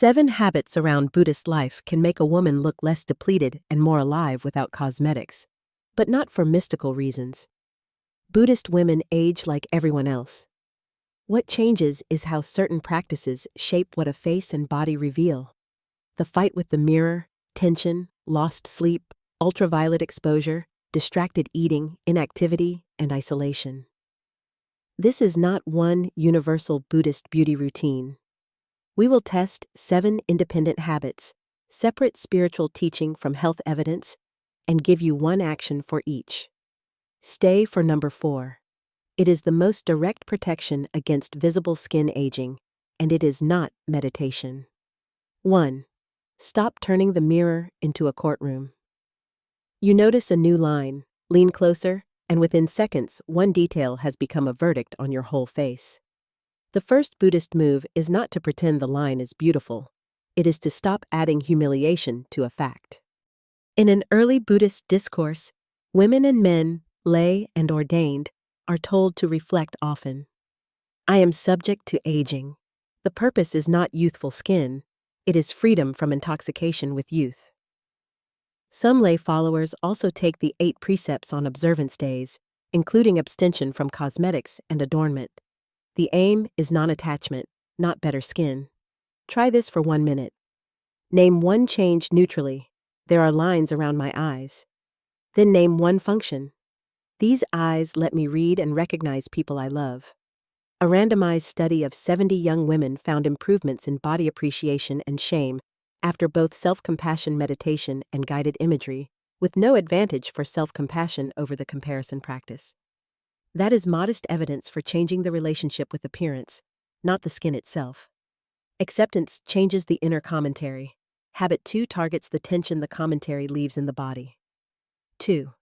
7 habits around Buddhist life can make a woman look less depleted and more alive without cosmetics, but not for mystical reasons. Buddhist women age like everyone else. What changes is how certain practices shape what a face and body reveal. The fight with the mirror, tension, lost sleep, ultraviolet exposure, distracted eating, inactivity, and isolation. This is not one universal Buddhist beauty routine. We will test 7 independent habits, separate spiritual teaching from health evidence, and give you one action for each. Stay for number 4. It is the most direct protection against visible skin aging, and it is not meditation. 1. Stop turning the mirror into a courtroom. You notice a new line, lean closer, and within seconds, one detail has become a verdict on your whole face. The first Buddhist move is not to pretend the line is beautiful. It is to stop adding humiliation to a fact. In an early Buddhist discourse, women and men, lay and ordained, are told to reflect often. I am subject to aging. The purpose is not youthful skin. It is freedom from intoxication with youth. Some lay followers also take the 8 precepts on observance days, including abstention from cosmetics and adornment. The aim is non-attachment, not better skin. Try this for 1 minute. Name one change neutrally. There are lines around my eyes. Then name one function. These eyes let me read and recognize people I love. A randomized study of 70 young women found improvements in body appreciation and shame after both self-compassion meditation and guided imagery, with no advantage for self-compassion over the comparison practice. That is modest evidence for changing the relationship with appearance, not the skin itself. Acceptance changes the inner commentary. Habit 2 targets the tension the commentary leaves in the body. 2.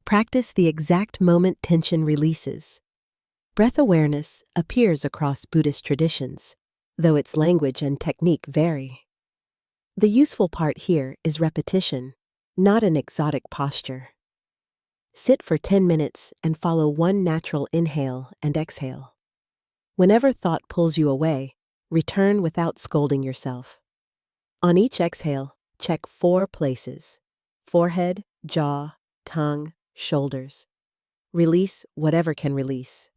Practice the exact moment tension releases. Breath awareness appears across Buddhist traditions, though its language and technique vary. The useful part here is repetition, not an exotic posture. Sit for 10 minutes and follow one natural inhale and exhale. Whenever thought pulls you away, return without scolding yourself. On each exhale, check 4 places: forehead, jaw, tongue, shoulders. Release whatever can release.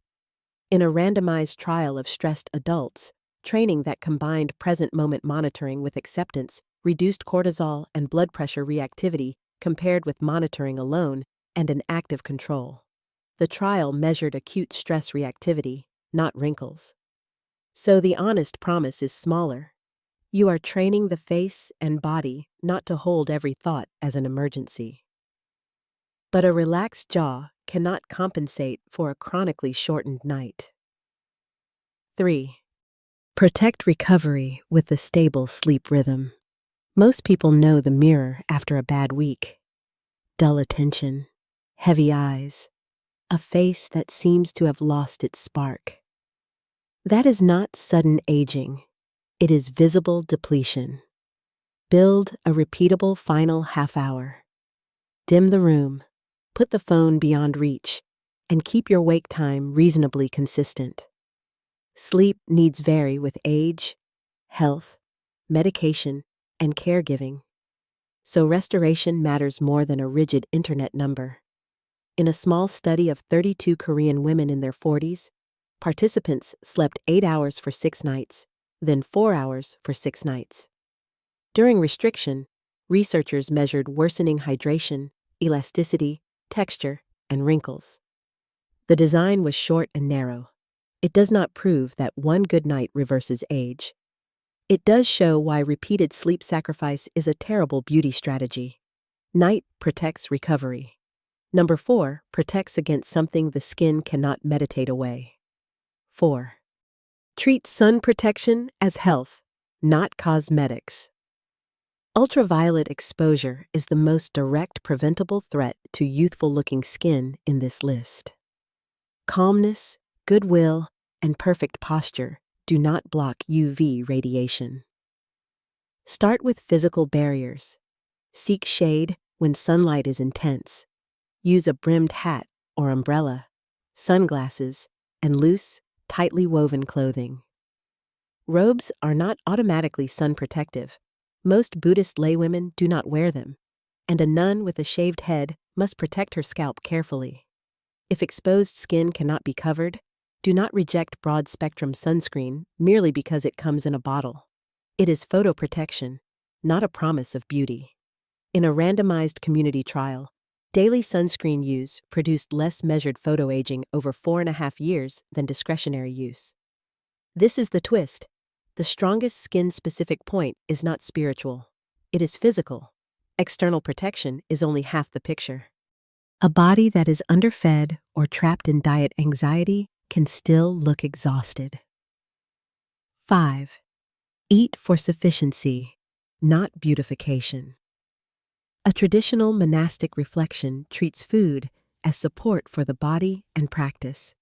In a randomized trial of stressed adults, training that combined present moment monitoring with acceptance reduced cortisol and blood pressure reactivity compared with monitoring alone and an active control. The trial measured acute stress reactivity, not wrinkles. So the honest promise is smaller. You are training the face and body not to hold every thought as an emergency. But a relaxed jaw cannot compensate for a chronically shortened night. 3. Protect recovery with a stable sleep rhythm. Most people know the mirror after a bad week. Dull attention, heavy eyes, a face that seems to have lost its spark. That is not sudden aging. It is visible depletion. Build a repeatable final half hour. Dim the room, put the phone beyond reach, and keep your wake time reasonably consistent. Sleep needs vary with age, health, medication, and caregiving. So restoration matters more than a rigid internet number. In a small study of 32 Korean women in their 40s, participants slept 8 hours for 6 nights, then 4 hours for 6 nights. During restriction, researchers measured worsening hydration, elasticity, texture, and wrinkles. The design was short and narrow. It does not prove that one good night reverses age. It does show why repeated sleep sacrifice is a terrible beauty strategy. Night protects recovery. Number 4 protects against something the skin cannot meditate away. 4. Treat sun protection as health, not cosmetics. Ultraviolet exposure is the most direct preventable threat to youthful-looking skin in this list. Calmness, goodwill, and perfect posture do not block UV radiation. Start with physical barriers. Seek shade when sunlight is intense. Use a brimmed hat or umbrella, sunglasses, and loose, tightly woven clothing. Robes are not automatically sun protective. Most Buddhist laywomen do not wear them, and a nun with a shaved head must protect her scalp carefully. If exposed skin cannot be covered, do not reject broad-spectrum sunscreen merely because it comes in a bottle. It is photoprotection, not a promise of beauty. In a randomized community trial, daily sunscreen use produced less measured photoaging over 4.5 years than discretionary use. This is the twist. The strongest skin-specific point is not spiritual. It is physical. External protection is only half the picture. A body that is underfed or trapped in diet anxiety can still look exhausted. 5. Eat for sufficiency, not beautification. A traditional monastic reflection treats food as support for the body and practice,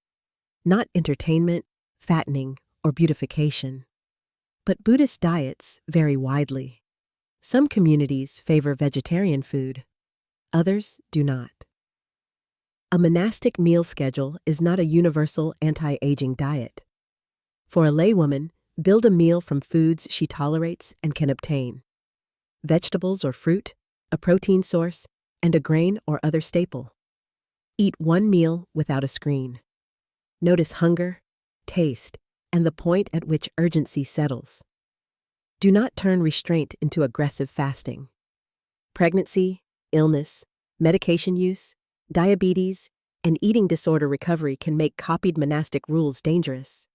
not entertainment, fattening, or beautification. But Buddhist diets vary widely. Some communities favor vegetarian food, others do not. A monastic meal schedule is not a universal anti-aging diet. For a laywoman, build a meal from foods she tolerates and can obtain: vegetables or fruit, a protein source, and a grain or other staple. Eat one meal without a screen. Notice hunger, taste, and the point at which urgency settles. Do not turn restraint into aggressive fasting. Pregnancy, illness, medication use, diabetes, and eating disorder recovery can make copied monastic rules dangerous.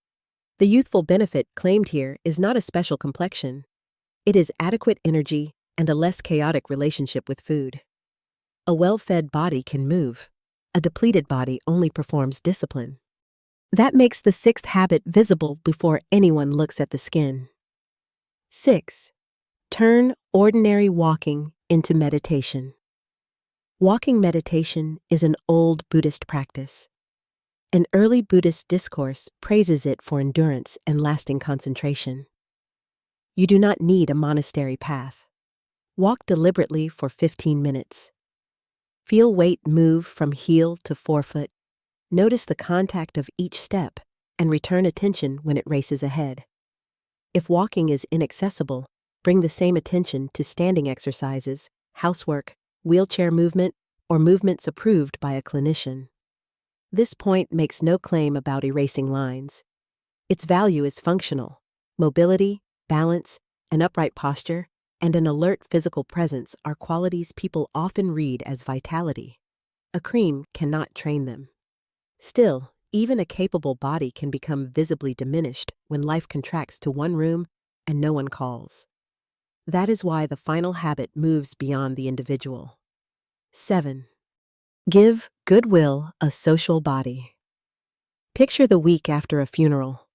The youthful benefit claimed here is not a special complexion. It is adequate energy and a less chaotic relationship with food. A well-fed body can move. A depleted body only performs discipline. That makes the 6th habit visible before anyone looks at the skin. 6. Turn ordinary walking into meditation. Walking meditation is an old Buddhist practice. An early Buddhist discourse praises it for endurance and lasting concentration. You do not need a monastery path. Walk deliberately for 15 minutes. Feel weight move from heel to forefoot. Notice the contact of each step and return attention when it races ahead. If walking is inaccessible, bring the same attention to standing exercises, housework, wheelchair movement, or movements approved by a clinician. This point makes no claim about erasing lines. Its value is functional. Mobility, balance, an upright posture, and an alert physical presence are qualities people often read as vitality. A cream cannot train them. Still, even a capable body can become visibly diminished when life contracts to one room and no one calls. That is why the final habit moves beyond the individual. 7. Give Goodwill a social body. Picture the week after a funeral.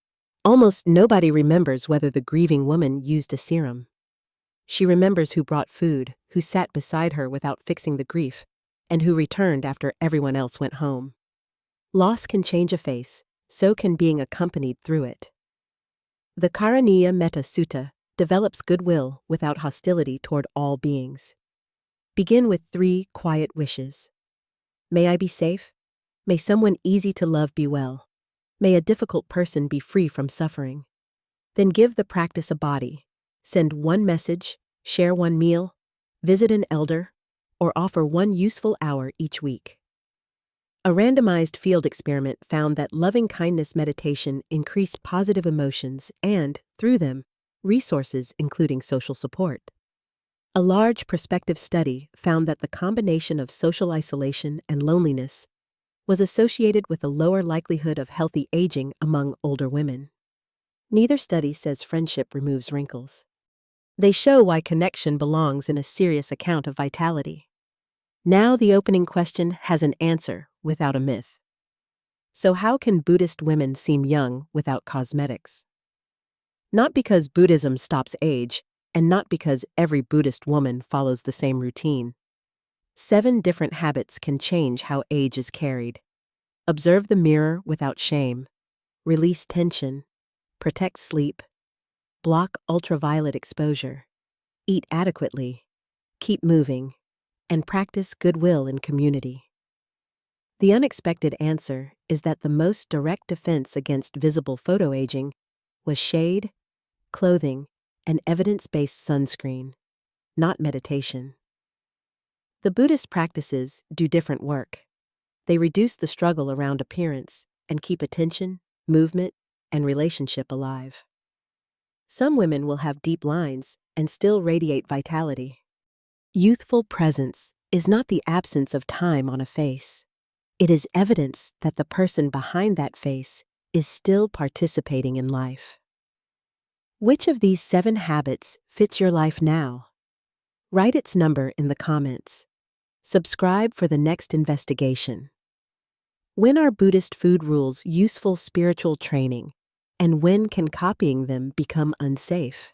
Almost nobody remembers whether the grieving woman used a serum. She remembers who brought food, who sat beside her without fixing the grief, and who returned after everyone else went home. Loss can change a face, so can being accompanied through it. The Karaniya Metta Sutta develops goodwill without hostility toward all beings. Begin with 3 quiet wishes. May I be safe? May someone easy to love be well? May a difficult person be free from suffering? Then give the practice a body. Send one message, share one meal, visit an elder, or offer one useful hour each week. A randomized field experiment found that loving-kindness meditation increased positive emotions and, through them, resources including social support. A large prospective study found that the combination of social isolation and loneliness was associated with a lower likelihood of healthy aging among older women. Neither study says friendship removes wrinkles. They show why connection belongs in a serious account of vitality. Now the opening question has an answer without a myth. So how can Buddhist women seem young without cosmetics? Not because Buddhism stops age, and not because every Buddhist woman follows the same routine. 7 different habits can change how age is carried. Observe the mirror without shame. Release tension. Protect sleep. Block ultraviolet exposure. Eat adequately. Keep moving. And practice goodwill in community. The unexpected answer is that the most direct defense against visible photoaging was shade, clothing, and evidence-based sunscreen, not meditation. The Buddhist practices do different work. They reduce the struggle around appearance and keep attention, movement, and relationship alive. Some women will have deep lines and still radiate vitality. Youthful presence is not the absence of time on a face. It is evidence that the person behind that face is still participating in life. Which of these 7 habits fits your life now? Write its number in the comments. Subscribe for the next investigation. When are Buddhist food rules useful spiritual training, and when can copying them become unsafe?